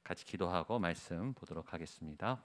같이 기도하고 말씀 보도록 하겠습니다.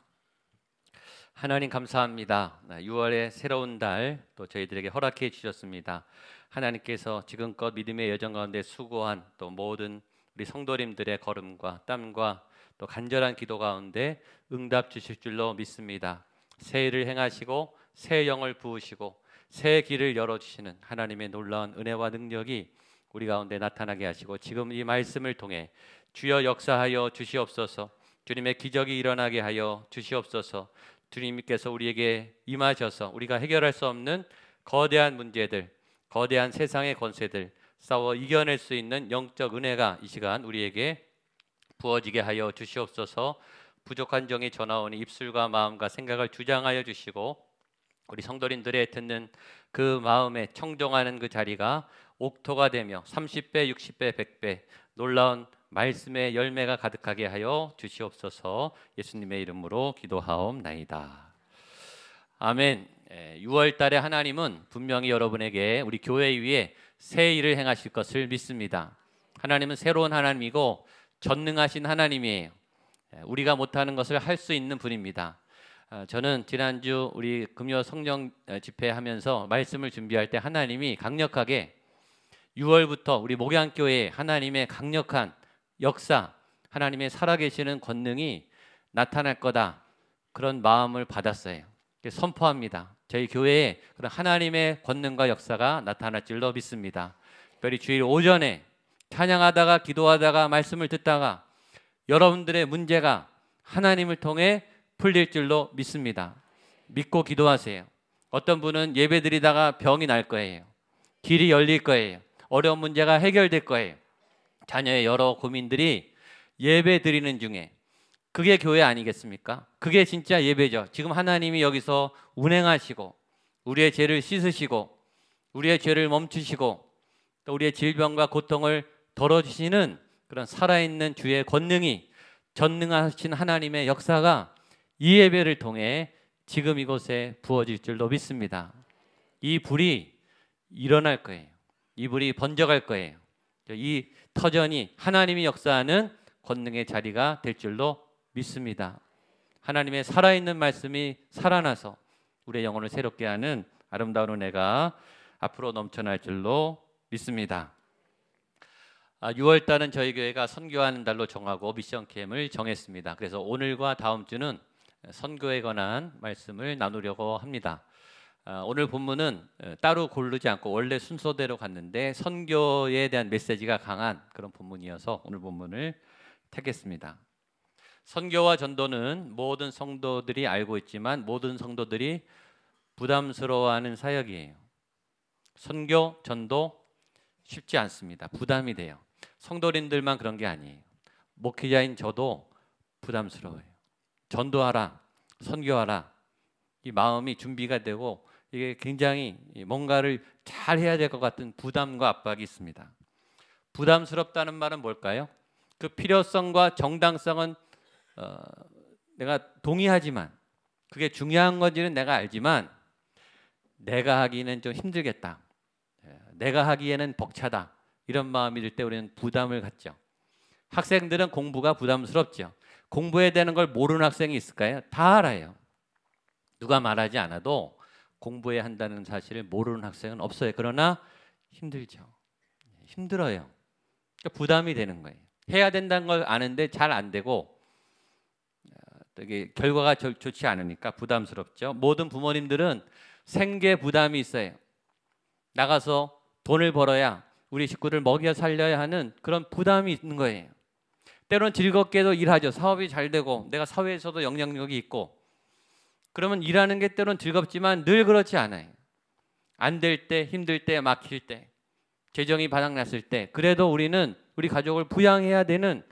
하나님 감사합니다. 6월의 새로운 달 또 저희들에게 허락해 주셨습니다. 하나님께서 지금껏 믿음의 여정 가운데 수고한 또 모든 우리 성도님들의 걸음과 땀과 또 간절한 기도 가운데 응답 주실 줄로 믿습니다. 새 일을 행하시고 새 영을 부으시고 새 길을 열어주시는 하나님의 놀라운 은혜와 능력이 우리 가운데 나타나게 하시고 지금 이 말씀을 통해 주여 역사하여 주시옵소서, 주님의 기적이 일어나게 하여 주시옵소서, 주님께서 우리에게 임하셔서 우리가 해결할 수 없는 거대한 문제들, 거대한 세상의 권세들 싸워 이겨낼 수 있는 영적 은혜가 이 시간 우리에게 부어지게 하여 주시옵소서. 부족한 종이 전하오니 입술과 마음과 생각을 주장하여 주시고 우리 성도님들의 듣는 그 마음에 청종하는 그 자리가 옥토가 되며 30배, 60배, 100배 놀라운 말씀의 열매가 가득하게 하여 주시옵소서. 예수님의 이름으로 기도하옵나이다. 아멘. 6월 달에 하나님은 분명히 여러분에게 우리 교회 위에 새 일을 행하실 것을 믿습니다. 하나님은 새로운 하나님이고 전능하신 하나님이에요. 우리가 못하는 것을 할 수 있는 분입니다. 저는 지난주 우리 금요 성령 집회하면서 말씀을 준비할 때 하나님이 강력하게 6월부터 우리 목양교회에 하나님의 강력한 역사, 하나님의 살아계시는 권능이 나타날 거다, 그런 마음을 받았어요. 선포합니다. 저희 교회에 그런 하나님의 권능과 역사가 나타날 줄로 믿습니다. 특별히 주일 오전에 찬양하다가 기도하다가 말씀을 듣다가 여러분들의 문제가 하나님을 통해 풀릴 줄로 믿습니다. 믿고 기도하세요. 어떤 분은 예배 드리다가 병이 날 거예요. 길이 열릴 거예요. 어려운 문제가 해결될 거예요. 자녀의 여러 고민들이 예배 드리는 중에, 그게 교회 아니겠습니까? 그게 진짜 예배죠. 지금 하나님이 여기서 운행하시고 우리의 죄를 씻으시고 우리의 죄를 멈추시고 또 우리의 질병과 고통을 덜어주시는 그런 살아있는 주의 권능이, 전능하신 하나님의 역사가 이 예배를 통해 지금 이곳에 부어질 줄로 믿습니다. 이 불이 일어날 거예요. 이 불이 번져갈 거예요. 이 터전이 하나님이 역사하는 권능의 자리가 될 줄로 믿습니다. 하나님의 살아있는 말씀이 살아나서 우리의 영혼을 새롭게 하는 아름다운 은혜가 앞으로 넘쳐날 줄로 믿습니다. 6월달은 저희 교회가 선교하는 달로 정하고 미션 캠을 정했습니다. 그래서 오늘과 다음 주는 선교에 관한 말씀을 나누려고 합니다. 오늘 본문은 따로 고르지 않고 원래 순서대로 갔는데 선교에 대한 메시지가 강한 그런 본문이어서 오늘 본문을 택했습니다. 선교와 전도는 모든 성도들이 알고 있지만 모든 성도들이 부담스러워하는 사역이에요. 선교, 전도 쉽지 않습니다. 부담이 돼요. 성도님들만 그런 게 아니에요. 목회자인 저도 부담스러워요. 전도하라, 선교하라, 이 마음이 준비가 되고 이게 굉장히 뭔가를 잘 해야 될 것 같은 부담과 압박이 있습니다. 부담스럽다는 말은 뭘까요? 그 필요성과 정당성은 내가 동의하지만, 그게 중요한 건지는 내가 알지만 내가 하기는 좀 힘들겠다, 내가 하기에는 벅차다, 이런 마음이 들 때 우리는 부담을 갖죠. 학생들은 공부가 부담스럽죠. 공부해야 되는 걸 모르는 학생이 있을까요? 다 알아요. 누가 말하지 않아도 공부해야 한다는 사실을 모르는 학생은 없어요. 그러나 힘들죠. 힘들어요. 그러니까 부담이 되는 거예요. 해야 된다는 걸 아는데 잘 안 되고 이게 결과가 좋지 않으니까 부담스럽죠. 모든 부모님들은 생계 부담이 있어요. 나가서 돈을 벌어야 우리 식구들 먹여 살려야 하는 그런 부담이 있는 거예요. 때로는 즐겁게도 일하죠. 사업이 잘 되고 내가 사회에서도 영향력이 있고, 그러면 일하는 게 때로는 즐겁지만 늘 그렇지 않아요. 안 될 때, 힘들 때, 막힐 때, 재정이 바닥났을 때, 그래도 우리는 우리 가족을 부양해야 되는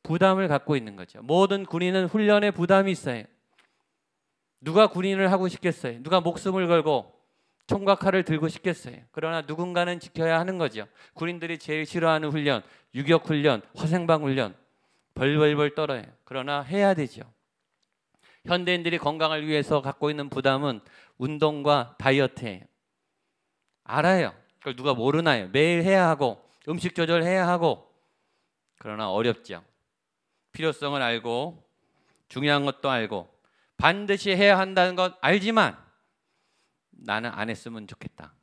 부담을 갖고 있는 거죠. 모든 군인은 훈련에 부담이 있어요. 누가 군인을 하고 싶겠어요? 누가 목숨을 걸고 총과 칼을 들고 싶겠어요? 그러나 누군가는 지켜야 하는 거죠. 군인들이 제일 싫어하는 훈련, 유격 훈련, 화생방 훈련, 벌벌벌 떨어요. 그러나 해야 되죠. 현대인들이 건강을 위해서 갖고 있는 부담은 운동과 다이어트예요. 알아요. 그걸 누가 모르나요? 매일 해야 하고 음식 조절해야 하고, 그러나 어렵죠. 필요성을 알고 중요한 것도 알고 반드시 해야 한다는 것 알지만 나는 안 했으면 좋겠다.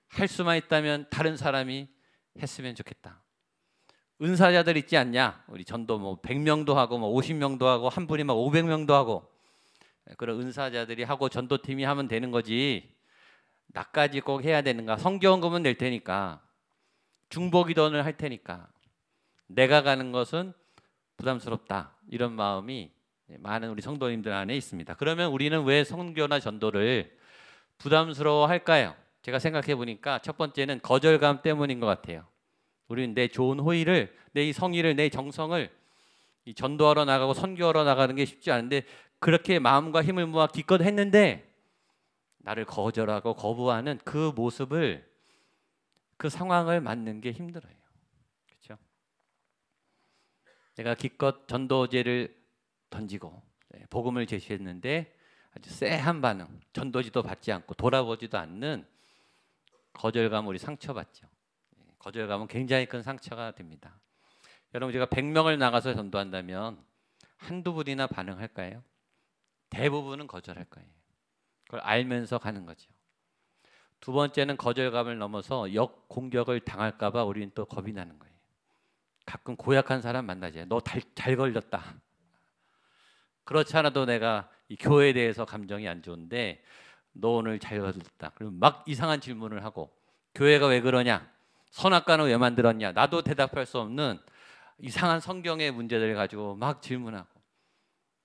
할 수만 있다면 다른 사람이 했으면 좋겠다. 은사자들 있지 않냐? 우리 전도 뭐 100명도 하고 뭐 50명도 하고 한 분이 막 500명도 하고 그런 은사자들이 하고 전도팀이 하면 되는 거지. 나까지 꼭 해야 되는가? 성경금은 낼 테니까 중보기도를 할 테니까 내가 가는 것은 부담스럽다. 이런 마음이 많은 우리 성도님들 안에 있습니다. 그러면 우리는 왜 선교나 전도를 부담스러워 할까요? 제가 생각해 보니까 첫 번째는 거절감 때문인 것 같아요. 우리는 내 좋은 호의를, 내 이 성의를, 내 정성을 이 전도하러 나가고 선교하러 나가는 게 쉽지 않은데 그렇게 마음과 힘을 모아 기껏 했는데 나를 거절하고 거부하는 그 모습을, 그 상황을 맞는 게 힘들어요. 그렇죠? 내가 기껏 전도제를 던지고 복음을 제시했는데 아주 쎄한 반응, 전도지도 받지 않고 돌아보지도 않는 거절감, 우리 상처받죠. 거절감은 굉장히 큰 상처가 됩니다. 여러분, 제가 100명을 나가서 전도한다면 한두 분이나 반응할까요? 대부분은 거절할 거예요. 그걸 알면서 가는 거죠. 두 번째는 거절감을 넘어서 역공격을 당할까 봐 우리는 또 겁이 나는 거예요. 가끔 고약한 사람 만나죠. 너 잘 걸렸다. 그렇지 않아도 내가 이 교회에 대해서 감정이 안 좋은데 너 오늘 잘 걸렸다. 그럼 막 이상한 질문을 하고 교회가 왜 그러냐? 선악과는 왜 만들었냐? 나도 대답할 수 없는 이상한 성경의 문제들 가지고 막 질문하고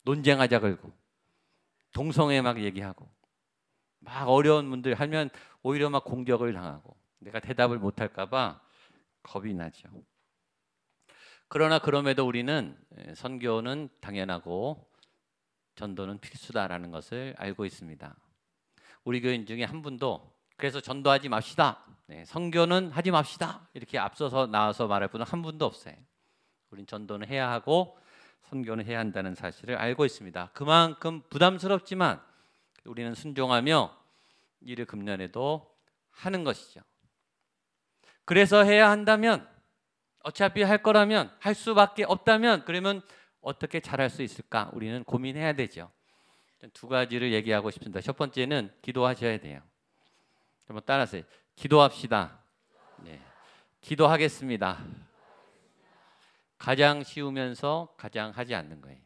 논쟁하자 걸고 동성애 막 얘기하고 막 어려운 문제를 하면 오히려 막 공격을 당하고 내가 대답을 못할까 봐 겁이 나죠. 그러나 그럼에도 우리는 선교는 당연하고 전도는 필수다라는 것을 알고 있습니다. 우리 교인 중에 한 분도 그래서 전도하지 맙시다, 선교는 하지 맙시다 이렇게 앞서서 나와서 말할 분은 한 분도 없어요. 우린 전도는 해야 하고 선교는 해야 한다는 사실을 알고 있습니다. 그만큼 부담스럽지만 우리는 순종하며 이를 금년에도 하는 것이죠. 그래서 해야 한다면, 어차피 할 거라면, 할 수밖에 없다면 그러면 어떻게 잘할 수 있을까? 우리는 고민해야 되죠. 두 가지를 얘기하고 싶습니다. 첫 번째는 기도하셔야 돼요. 한번 따라하세요. 기도합시다. 네. 기도하겠습니다. 가장 쉬우면서 가장 하지 않는 거예요.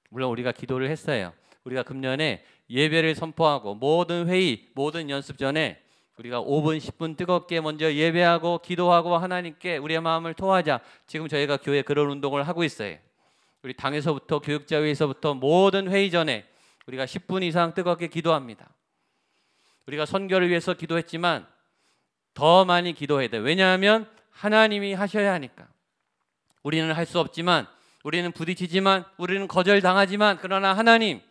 물론 우리가 기도를 했어요. 우리가 금년에 예배를 선포하고 모든 회의, 모든 연습 전에 우리가 5분, 10분 뜨겁게 먼저 예배하고 기도하고 하나님께 우리의 마음을 토하자. 지금 저희가 교회 그런 운동을 하고 있어요. 우리 당에서부터 교육자회에서부터 모든 회의 전에 우리가 10분 이상 뜨겁게 기도합니다. 우리가 선교를 위해서 기도했지만 더 많이 기도해야 돼요. 왜냐하면 하나님이 하셔야 하니까. 우리는 할 수 없지만, 우리는 부딪히지만, 우리는 거절당하지만 그러나 하나님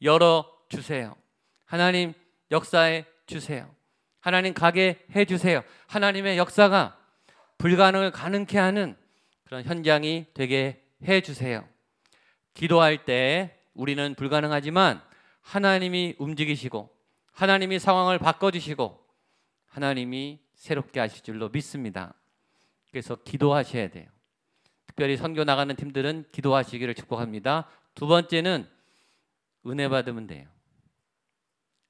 열어주세요. 하나님 역사해 주세요. 하나님 가게 해주세요. 하나님의 역사가 불가능을 가능케 하는 그런 현장이 되게 해주세요. 기도할 때 우리는 불가능하지만 하나님이 움직이시고 하나님이 상황을 바꿔주시고 하나님이 새롭게 하실 줄로 믿습니다. 그래서 기도하셔야 돼요. 특별히 선교 나가는 팀들은 기도하시기를 축복합니다. 두 번째는 은혜 받으면 돼요.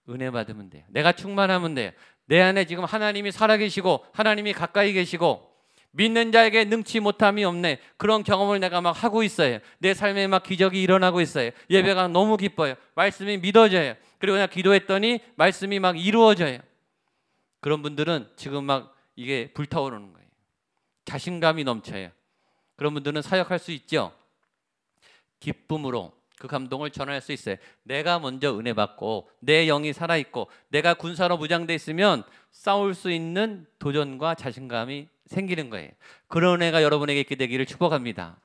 은혜 받으면 돼요. 내가 충만하면 돼요. 내 안에 지금 하나님이 살아계시고 하나님이 가까이 계시고 믿는 자에게 능치 못함이 없네. 그런 경험을 내가 막 하고 있어요. 내 삶에 막 기적이 일어나고 있어요. 예배가 너무 기뻐요. 말씀이 믿어져요. 그리고 그냥 기도했더니 말씀이 막 이루어져요. 그런 분들은 지금 막 이게 불타오르는 거예요. 자신감이 넘쳐요. 그런 분들은 사역할 수 있죠. 기쁨으로 그 감동을 전할 수 있어요. 내가 먼저 은혜 받고 내 영이 살아있고 내가 군사로 무장돼 있으면 싸울 수 있는 도전과 자신감이 생기는 거예요. 그런 은혜가 여러분에게 있게 되기를 축복합니다.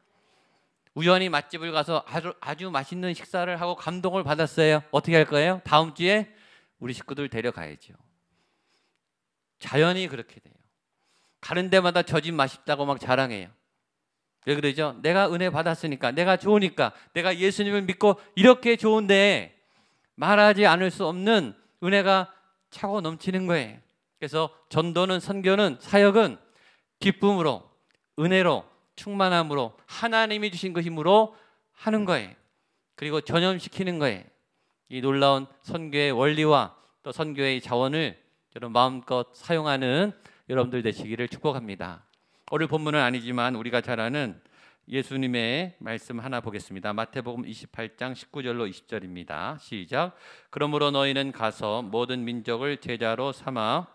우연히 맛집을 가서 아주 맛있는 식사를 하고 감동을 받았어요. 어떻게 할 거예요? 다음 주에 우리 식구들 데려가야죠. 자연히 그렇게 돼요. 가는 데마다 저 집 맛있다고 막 자랑해요. 왜 그러죠? 내가 은혜 받았으니까, 내가 좋으니까, 내가 예수님을 믿고 이렇게 좋은데 말하지 않을 수 없는 은혜가 차고 넘치는 거예요. 그래서 전도는, 선교는, 사역은 기쁨으로, 은혜로, 충만함으로, 하나님이 주신 그 힘으로 하는 거예요. 그리고 전염시키는 거예요. 이 놀라운 선교의 원리와 또 선교의 자원을 여러분 마음껏 사용하는 여러분들 되시기를 축복합니다. 오늘 본문은 아니지만 우리가 잘 아는 예수님의 말씀 하나 보겠습니다. 마태복음 28장 19절로 20절입니다. 시작. 그러므로 너희는 가서 모든 민족을 제자로 삼아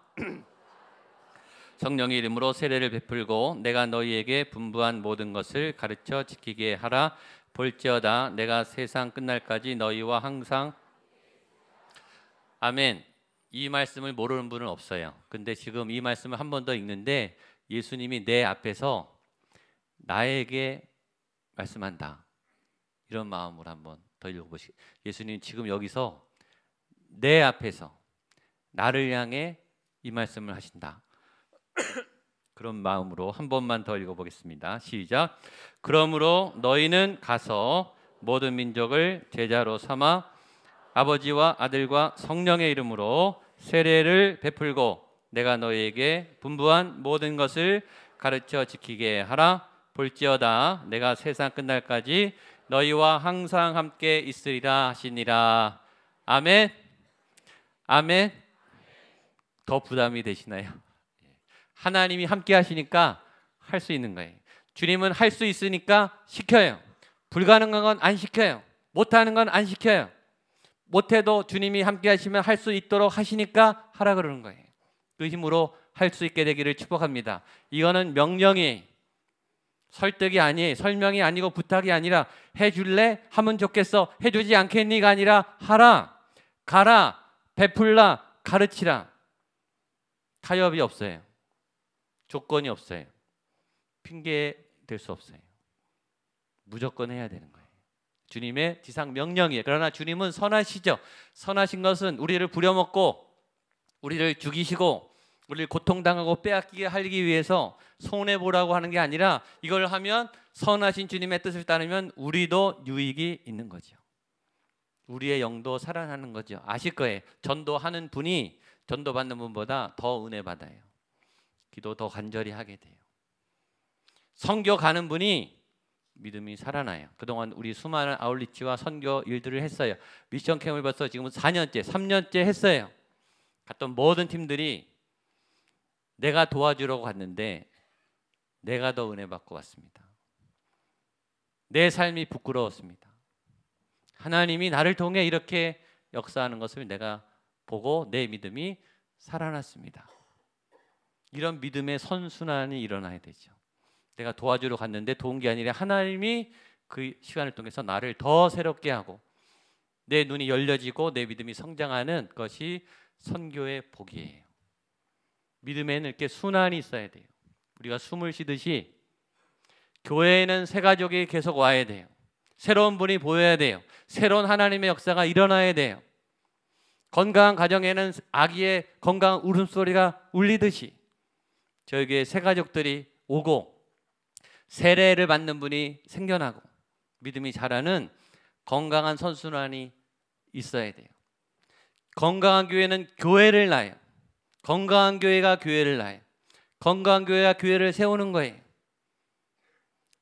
성령의 이름으로 세례를 베풀고 내가 너희에게 분부한 모든 것을 가르쳐 지키게 하라. 볼지어다 내가 세상 끝날까지 너희와 항상. 아멘. 이 말씀을 모르는 분은 없어요. 근데 지금 이 말씀을 한 번 더 읽는데 예수님이 내 앞에서 나에게 말씀한다. 이런 마음으로 한번 더 읽어보시죠. 예수님 지금 여기서 내 앞에서 나를 향해 이 말씀을 하신다. 그런 마음으로 한 번만 더 읽어보겠습니다. 시작. 그러므로 너희는 가서 모든 민족을 제자로 삼아 아버지와 아들과 성령의 이름으로 세례를 베풀고 내가 너희에게 분부한 모든 것을 가르쳐 지키게 하라. 볼지어다 내가 세상 끝날까지 너희와 항상 함께 있으리라 하시니라. 아멘. 아멘. 더 부담이 되시나요? 하나님이 함께 하시니까 할 수 있는 거예요. 주님은 할 수 있으니까 시켜요. 불가능한 건 안 시켜요. 못하는 건 안 시켜요. 못해도 주님이 함께 하시면 할 수 있도록 하시니까 하라 그러는 거예요. 그 힘으로 할 수 있게 되기를 축복합니다. 이거는 명령이, 설득이 아니에요. 설명이 아니고 부탁이 아니라 해줄래? 하면 좋겠어. 해주지 않겠니가 아니라 하라, 가라, 베풀라, 가르치라. 타협이 없어요. 조건이 없어요. 핑계 될 수 없어요. 무조건 해야 되는 거예요. 주님의 지상 명령이에요. 그러나 주님은 선하시죠. 선하신 것은 우리를 부려먹고 우리를 죽이시고 우리를 고통당하고 빼앗기게 하기 위해서 손해보라고 하는 게 아니라 이걸 하면 선하신 주님의 뜻을 따르면 우리도 유익이 있는 거죠. 우리의 영도 살아나는 거죠. 아실 거예요. 전도하는 분이 전도받는 분보다 더 은혜 받아요. 기도 더 간절히 하게 돼요. 선교 가는 분이 믿음이 살아나요. 그동안 우리 수많은 아울리치와 선교 일들을 했어요. 미션 캠을 벌써 지금 4년째, 3년째 했어요. 갔던 모든 팀들이 내가 도와주려고 갔는데 내가 더 은혜 받고 왔습니다. 내 삶이 부끄러웠습니다. 하나님이 나를 통해 이렇게 역사하는 것을 내가 보고 내 믿음이 살아났습니다. 이런 믿음의 선순환이 일어나야 되죠. 내가 도와주러 갔는데 도운 게 아니라 하나님이 그 시간을 통해서 나를 더 새롭게 하고 내 눈이 열려지고 내 믿음이 성장하는 것이 선교의 복이에요. 믿음에는 이렇게 순환이 있어야 돼요. 우리가 숨을 쉬듯이 교회에는 새 가족이 계속 와야 돼요. 새로운 분이 보여야 돼요. 새로운 하나님의 역사가 일어나야 돼요. 건강한 가정에는 아기의 건강한 울음소리가 울리듯이 저에게 새 가족들이 오고 세례를 받는 분이 생겨나고 믿음이 자라는 건강한 선순환이 있어야 돼요. 건강한 교회는 교회를 낳아요. 건강한 교회가 교회를 낳아요. 건강한 교회가 교회를 세우는 거예요.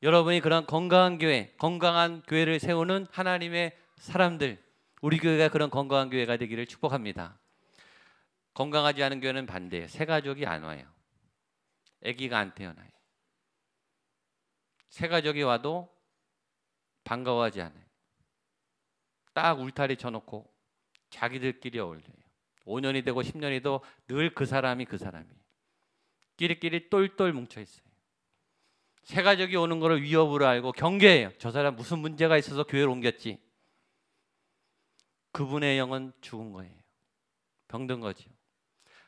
여러분이 그런 건강한 교회, 건강한 교회를 세우는 하나님의 사람들, 우리 교회가 그런 건강한 교회가 되기를 축복합니다. 건강하지 않은 교회는 반대예요. 새 가족이 안 와요. 아기가 안 태어나요. 새 가족이 와도 반가워하지 않아요. 딱 울타리 쳐놓고 자기들끼리 어울려요. 5년이 되고 10년이 돼도 늘 그 사람이 끼리끼리 똘똘 뭉쳐있어요. 새 가족이 오는 거를 위협으로 알고 경계해요. 저 사람 무슨 문제가 있어서 교회를 옮겼지. 그분의 영은 죽은 거예요. 병든 거죠.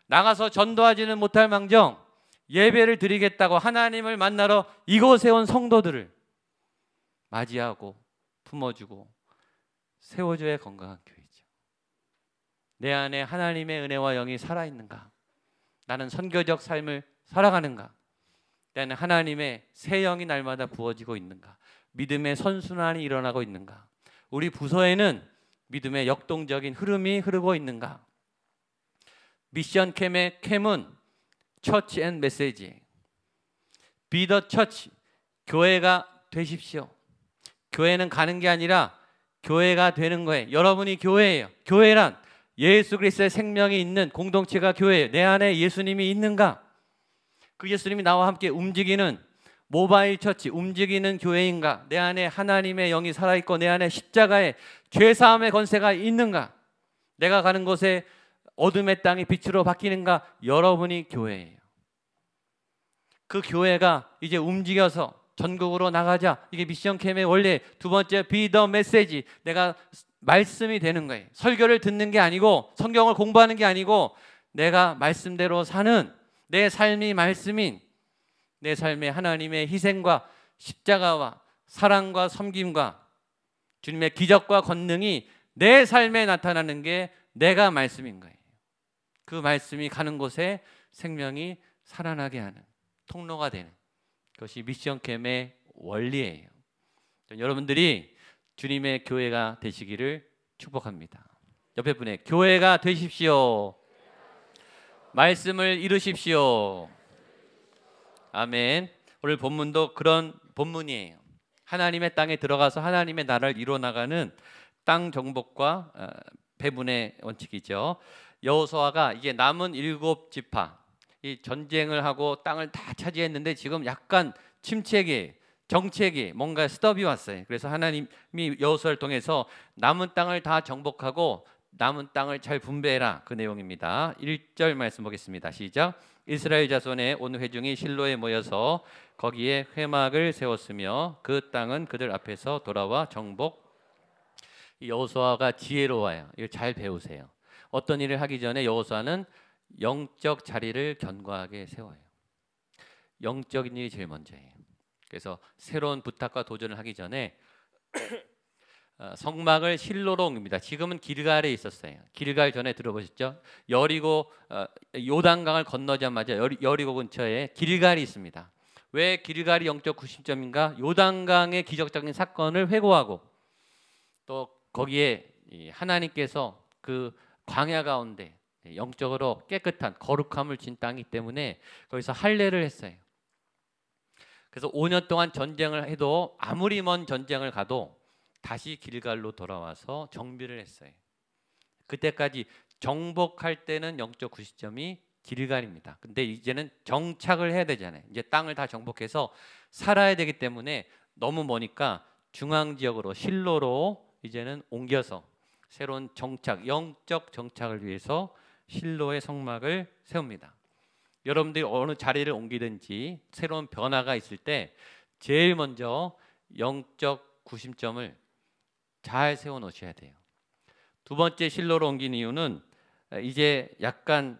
나가서 전도하지는 못할 망정 예배를 드리겠다고 하나님을 만나러 이곳에 온 성도들을 맞이하고 품어주고 세워줘야 건강한 교회죠. 내 안에 하나님의 은혜와 영이 살아있는가? 나는 선교적 삶을 살아가는가? 나는 하나님의 새 영이 날마다 부어지고 있는가? 믿음의 선순환이 일어나고 있는가? 우리 부서에는 믿음의 역동적인 흐름이 흐르고 있는가? 미션 캠의 캠은 처치 앤 메시지. Be the church. 교회가 되십시오. 교회는 가는 게 아니라 교회가 되는 거예요. 여러분이 교회예요. 교회란 예수 그리스도의 생명이 있는 공동체가 교회예요. 내 안에 예수님이 있는가? 그 예수님이 나와 함께 움직이는 모바일 처치, 움직이는 교회인가? 내 안에 하나님의 영이 살아있고 내 안에 십자가의 죄사함의 권세가 있는가? 내가 가는 곳에 어둠의 땅이 빛으로 바뀌는가? 여러분이 교회예요. 그 교회가 이제 움직여서 전국으로 나가자. 이게 미션 캠의 원래 두 번째 be the message. 내가 말씀이 되는 거예요. 설교를 듣는 게 아니고 성경을 공부하는 게 아니고 내가 말씀대로 사는 내 삶이 말씀인 내 삶의 하나님의 희생과 십자가와 사랑과 섬김과 주님의 기적과 권능이 내 삶에 나타나는 게 내가 말씀인 거예요. 그 말씀이 가는 곳에 생명이 살아나게 하는 통로가 되는 그것이 미션 캠의 원리예요. 여러분들이 주님의 교회가 되시기를 축복합니다. 옆에 분에 교회가 되십시오. 말씀을 이루십시오. 아멘. 오늘 본문도 그런 본문이에요. 하나님의 땅에 들어가서 하나님의 나라를 이루어나가는 땅 정복과 배분의 원칙이죠. 여호수아가 이제 남은 7지파 이 전쟁을 하고 땅을 다 차지했는데 지금 약간 침체기, 정체기, 뭔가 스톱이 왔어요. 그래서 하나님이 여호수아를 통해서 남은 땅을 다 정복하고 남은 땅을 잘 분배해라, 그 내용입니다. 1절 말씀 보겠습니다. 시작. 이스라엘 자손의 온 회중이 실로에 모여서 거기에 회막을 세웠으며 그 땅은 그들 앞에서 돌아와 정복. 여호수아가 지혜로워요. 이걸 잘 배우세요. 어떤 일을 하기 전에 여호수아는 영적 자리를 견고하게 세워요. 영적인 일이 제일 먼저예요. 그래서 새로운 부탁과 도전을 하기 전에 성막을 실로로 옮깁니다. 지금은 길갈에 있었어요. 길갈 전에 들어보셨죠? 여리고 요단강을 건너자마자 여리고 근처에 길갈이 있습니다. 왜 길갈이 영적 구심점인가? 요단강의 기적적인 사건을 회고하고 또 거기에 하나님께서 그 광야 가운데 영적으로 깨끗한 거룩함을 진 땅이기 때문에 거기서 할례를 했어요. 그래서 5년 동안 전쟁을 해도 아무리 먼 전쟁을 가도 다시 길갈로 돌아와서 정비를 했어요. 그때까지 정복할 때는 영적 구시점이 길갈입니다. 근데 이제는 정착을 해야 되잖아요. 이제 땅을 다 정복해서 살아야 되기 때문에 너무 머니까 중앙 지역으로 실로로 이제는 옮겨서 새로운 정착, 영적 정착을 위해서 실로의 성막을 세웁니다. 여러분들이 어느 자리를 옮기든지 새로운 변화가 있을 때 제일 먼저 영적 구심점을 잘 세워 놓으셔야 돼요. 두 번째 실로로 옮긴 이유는 이제 약간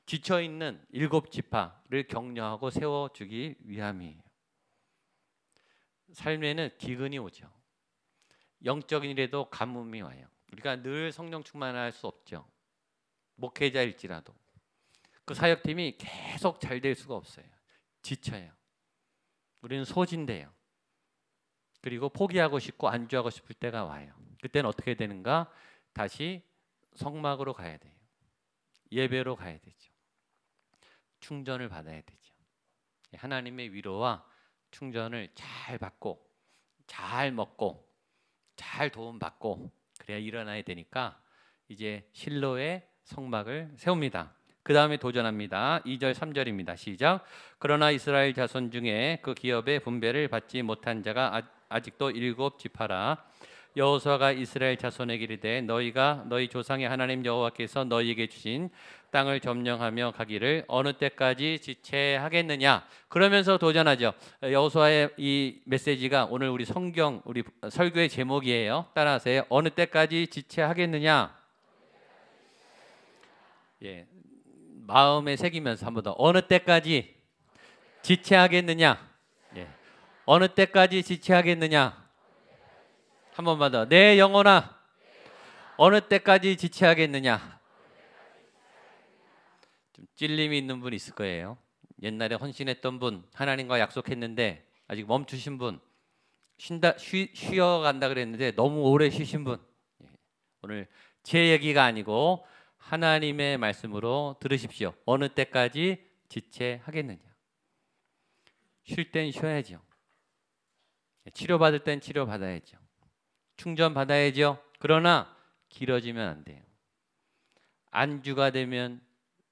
지쳐 있는 7지파를 격려하고 세워주기 위함이에요. 삶에는 기근이 오죠. 영적인 일에도 가뭄이 와요. 우리가 늘 성령 충만할 수 없죠. 목회자일지라도 그 사역팀이 계속 잘 될 수가 없어요. 지쳐요. 우리는 소진돼요. 그리고 포기하고 싶고 안주하고 싶을 때가 와요. 그때는 어떻게 되는가? 다시 성막으로 가야 돼요. 예배로 가야 되죠. 충전을 받아야 되죠. 하나님의 위로와 충전을 잘 받고 잘 먹고 잘 도움받고 그래야 일어나야 되니까 이제 실로의 성막을 세웁니다. 그 다음에 도전합니다. 2절 3절입니다. 시작. 그러나 이스라엘 자손 중에 그 기업의 분배를 받지 못한 자가 아직도 7지파라. 여호수아가 이스라엘 자손에게 이르되 너희가 너희 조상의 하나님 여호와께서 너희에게 주신 땅을 점령하며 가기를 어느 때까지 지체하겠느냐. 그러면서 도전하죠. 여호수아의 이 메시지가 오늘 우리 성경 우리 설교의 제목이에요. 따라하세요. 어느 때까지 지체하겠느냐. 예, 마음에 새기면서 한 번 더. 어느 때까지 지체하겠느냐. 예, 어느 때까지 지체하겠느냐. 한 번만 더. 내 영혼아, 어느 때까지 지체하겠느냐. 좀 찔림이 있는 분 있을 거예요. 옛날에 헌신했던 분, 하나님과 약속했는데 아직 멈추신 분, 쉬어간다 그랬는데 너무 오래 쉬신 분. 오늘 제 얘기가 아니고 하나님의 말씀으로 들으십시오. 어느 때까지 지체하겠느냐. 쉴 땐 쉬어야죠. 치료받을 땐 치료받아야죠. 충전받아야죠. 그러나 길어지면 안 돼요. 안주가 되면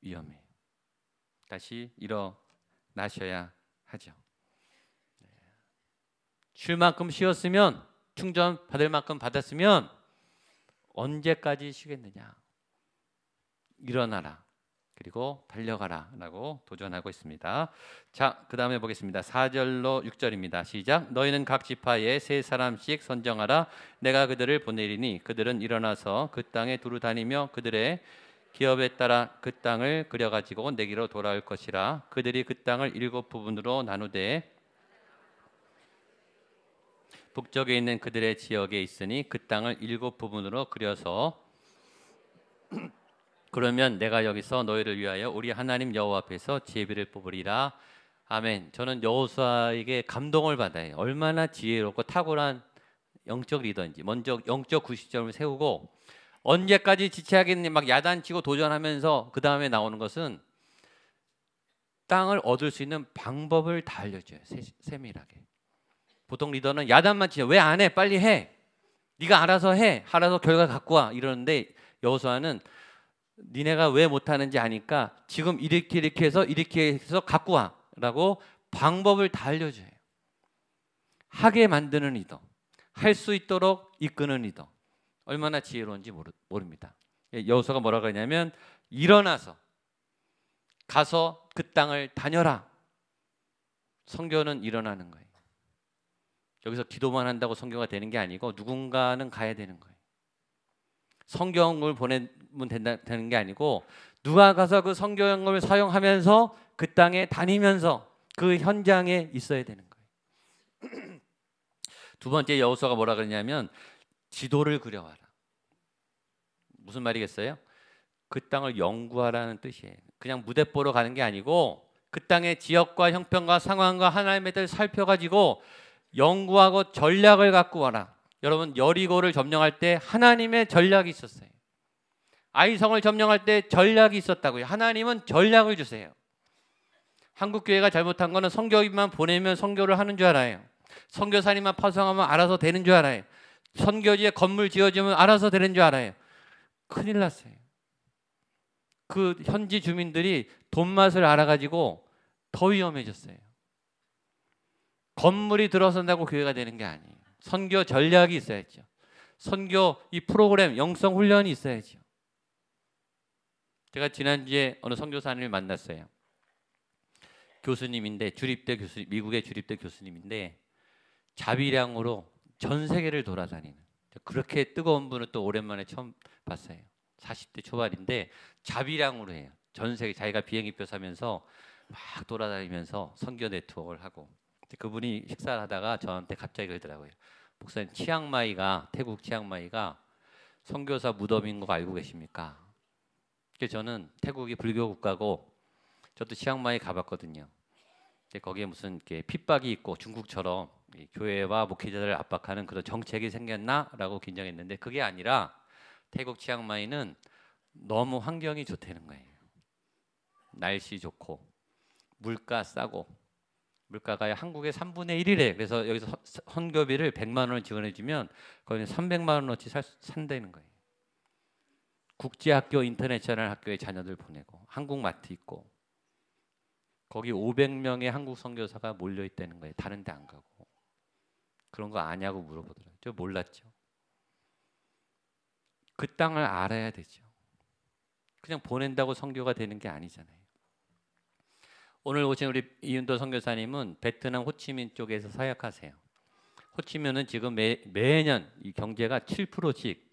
위험해요. 다시 일어나셔야 하죠. 쉴 만큼 쉬었으면, 충전 받을 만큼 받았으면 언제까지 쉬겠느냐. 일어나라. 그리고 달려가라 라고 도전하고 있습니다. 자, 그 다음에 보겠습니다. 4절로 6절입니다. 시작. 너희는 각 지파에 3사람씩 선정하라. 내가 그들을 보내리니 그들은 일어나서 그 땅에 두루 다니며 그들의 기업에 따라 그 땅을 그려가지고 내게로 돌아올 것이라. 그들이 그 땅을 7부분으로 나누되 북쪽에 있는 그들의 지역에 있으니 그 땅을 7부분으로 그려서 그러면 내가 여기서 너희를 위하여 우리 하나님 여호와 앞에서 지혜비를 뽑으리라. 아멘. 저는 여호수아에게 감동을 받아요. 얼마나 지혜롭고 탁월한 영적 리더인지. 먼저 영적 구시점을 세우고 언제까지 지체하겠니 막 야단치고 도전하면서 그 다음에 나오는 것은 땅을 얻을 수 있는 방법을 다 알려줘요. 세밀하게. 보통 리더는 야단만 치죠. 왜 안 해? 빨리 해. 네가 알아서 해. 알아서 결과 갖고 와. 이러는데 여호수아는 니네가 왜 못하는지 아니까 지금 이렇게 해서 갖고 와 라고 방법을 다 알려줘요. 하게 만드는 리더, 할 수 있도록 이끄는 리더, 얼마나 지혜로운지 모릅니다. 여호수아가 뭐라고 하냐면 일어나서 가서 그 땅을 다녀라. 선교는 일어나는 거예요. 여기서 기도만 한다고 선교가 되는 게 아니고 누군가는 가야 되는 거예요. 성경을 보내면 되는 게 아니고 누가 가서 그 성경을 사용하면서 그 땅에 다니면서 그 현장에 있어야 되는 거예요. 두 번째 여호수아가 뭐라 그러냐면 지도를 그려와라. 무슨 말이겠어요? 그 땅을 연구하라는 뜻이에요. 그냥 무대 보러 가는 게 아니고 그 땅의 지역과 형편과 상황과 하나님의 뜻을 살펴가지고 연구하고 전략을 갖고 와라. 여러분 여리고를 점령할 때 하나님의 전략이 있었어요. 아이성을 점령할 때 전략이 있었다고요. 하나님은 전략을 주세요. 한국교회가 잘못한 거는 선교인만 보내면 선교를 하는 줄 알아요. 선교사님만 파송하면 알아서 되는 줄 알아요. 선교지에 건물 지어주면 알아서 되는 줄 알아요. 큰일 났어요. 그 현지 주민들이 돈맛을 알아가지고 더 위험해졌어요. 건물이 들어선다고 교회가 되는 게 아니에요. 선교 전략이 있어야죠. 선교 이 프로그램 영성 훈련이 있어야죠. 제가 지난주에 어느 선교사님을 만났어요. 교수님인데 주립대 교수, 미국의 주립대 교수님인데 자비량으로 전 세계를 돌아다니는 그렇게 뜨거운 분을 또 오랜만에 처음 봤어요. 40대 초반인데 자비량으로 해요. 전 세계 자기가 비행기표 사면서 막 돌아다니면서 선교 네트워크를 하고 그분이 식사를 하다가 저한테 갑자기 그러더라고요. 목사님 치앙마이가 태국 치앙마이가 선교사 무덤인 거 알고 계십니까? 그래서 저는 태국이 불교 국가고 저도 치앙마이 가봤거든요. 거기에 무슨 이렇게 핍박이 있고 중국처럼 교회와 목회자들을 압박하는 그런 정책이 생겼나라고 긴장했는데 그게 아니라 태국 치앙마이는 너무 환경이 좋다는 거예요. 날씨 좋고 물가 싸고 물가가 한국의 3분의 1이래. 그래서 여기서 선교비를 100만 원을 지원해주면 거기는 300만 원어치 산다는 거예요. 국제학교 인터내셔널 학교에 자녀들 보내고 한국 마트 있고 거기 500명의 한국 선교사가 몰려 있다는 거예요. 다른 데 안 가고. 그런 거 아냐고 물어보더라고요. 저 몰랐죠. 그 땅을 알아야 되죠. 그냥 보낸다고 선교가 되는 게 아니잖아요. 오늘 오신 우리 이윤도 선교사님은 베트남 호치민 쪽에서 사역하세요. 호치민은 지금 매년 이 경제가 7%씩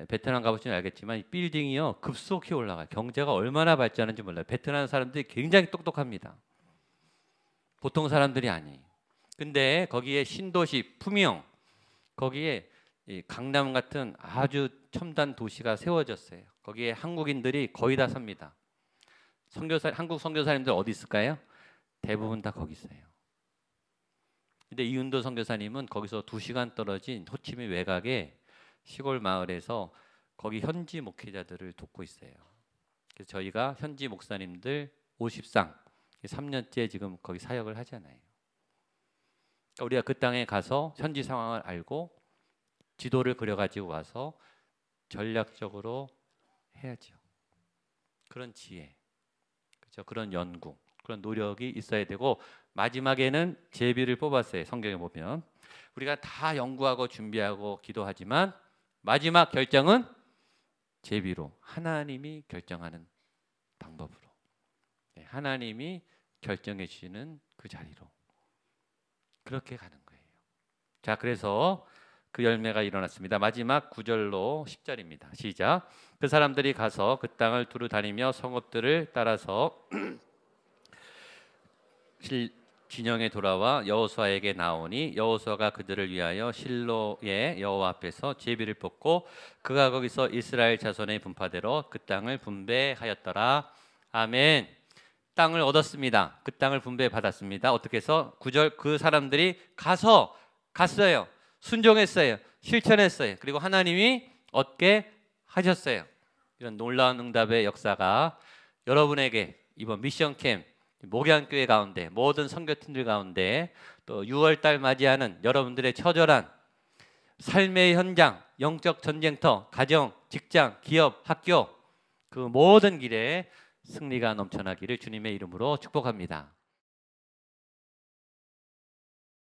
베트남 가보시면 알겠지만 이 빌딩이요 급속히 올라가요. 경제가 얼마나 발전하는지 몰라요. 베트남 사람들이 굉장히 똑똑합니다. 보통 사람들이 아니에요. 근데 거기에 신도시 푸미영 거기에 이 강남 같은 아주 첨단 도시가 세워졌어요. 거기에 한국인들이 거의 다 삽니다. 한국 선교사님들 어디 있을까요? 대부분 다 거기 있어요. 근데 이윤도 선교사님은 거기서 2시간 떨어진 호치민 외곽에 시골 마을에서 거기 현지 목회자들을 돕고 있어요. 그래서 저희가 현지 목사님들 50상 3년째 지금 거기 사역을 하잖아요. 우리가 그 땅에 가서 현지 상황을 알고 지도를 그려가지고 와서 전략적으로 해야죠. 그런 지혜, 그렇죠? 그런 연구, 그런 노력이 있어야 되고, 마지막에는 제비를 뽑았어요. 성경에 보면 우리가 다 연구하고 준비하고 기도하지만 마지막 결정은 제비로, 하나님이 결정하는 방법으로, 하나님이 결정해 주시는 그 자리로 그렇게 가는 거예요. 자, 그래서 그 열매가 일어났습니다. 마지막 9절로 10절입니다. 시작. 그 사람들이 가서 그 땅을 두루 다니며 성읍들을 따라서 진영에 돌아와 여호수아에게 나오니 여호수아가 그들을 위하여 실로의 여호와 앞에서 제비를 뽑고 그가 거기서 이스라엘 자손의 분파대로 그 땅을 분배하였더라. 아멘. 땅을 얻었습니다. 그 땅을 분배받았습니다. 어떻게 해서? 9절, 그 사람들이 갔어요. 순종했어요. 실천했어요. 그리고 하나님이 얻게 하셨어요. 이런 놀라운 응답의 역사가 여러분에게 이번 미션 캠 목양교회 가운데, 모든 선교팀들 가운데, 또 6월달 맞이하는 여러분들의 처절한 삶의 현장, 영적 전쟁터, 가정, 직장, 기업, 학교, 그 모든 길에 승리가 넘쳐나기를 주님의 이름으로 축복합니다.